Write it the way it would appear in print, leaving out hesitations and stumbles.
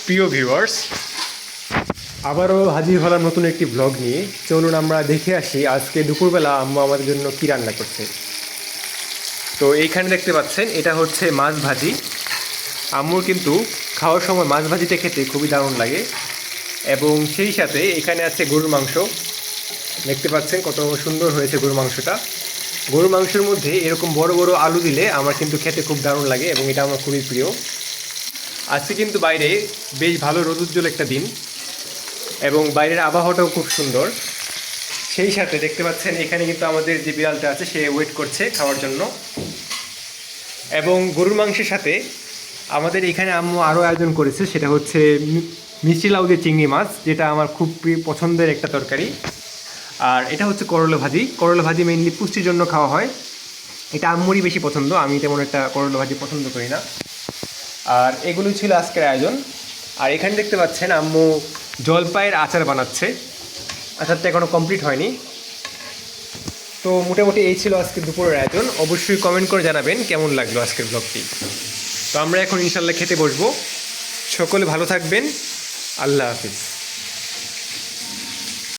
প্রিয় ভিউয়ার্স, আবারও হাজির হলাম নতুন একটি ব্লগ নিয়ে। চলুন আমরা দেখে আসি আজকে দুপুরবেলা আম্মু আমাদের জন্য কী রান্না করছে। তো এইখানে দেখতে পাচ্ছেন এটা হচ্ছে মাছ ভাজি। আম্মুর কিন্তু খাওয়ার সময় মাছ ভাজিটা খেতে খুবই দারুণ লাগে। এবং সেই সাথে এখানে আছে গরুর মাংস। দেখতে পাচ্ছেন কত সুন্দর হয়েছে গরুর মাংসটা। গরুর মাংসের মধ্যে এরকম বড় বড় আলু দিলে আমার কিন্তু খেতে খুব দারুণ লাগে এবং এটা আমার খুবই প্রিয়। আজকে কিন্তু বাইরে বেশ ভালো রোদুজ্জ্বল একটা দিন এবং বাইরের আবহাওয়াটাও খুব সুন্দর। সেই সাথে দেখতে পাচ্ছেন এখানে কিন্তু আমাদের যে বিড়ালটা আছে সে ওয়েট করছে খাওয়ার জন্য। এবং গরুর মাংসের সাথে আমাদের এখানে আম্মু আরও আয়োজন করেছে, সেটা হচ্ছে মিষ্টি লাউ দিয়ে চিংড়ি মাছ, যেটা আমার খুব পছন্দের একটা তরকারি। আর এটা হচ্ছে করলা ভাজি। করলা ভাজি মেইনলি পুষ্টির জন্য খাওয়া হয়, এটা আম্মুরই বেশি পছন্দ, আমি তেমন একটা করলা ভাজি পছন্দ করি না। আর এগুলো ছিল আজকের আয়োজন। আর এখানে দেখতে পাচ্ছেন আম্মু জলপাইয়ের আচার বানাচ্ছে। আচারটা এখনও কমপ্লিট হয়নি। তো মোটামুটি এই ছিল আজকে দুপুরের আয়োজন। অবশ্যই কমেন্ট করে জানাবেন কেমন লাগলো আজকের ব্লগটি। তো আমরা এখন ইনশাল্লাহ খেতে বসবো। সকলে ভালো থাকবেন। আল্লাহ হাফিজ।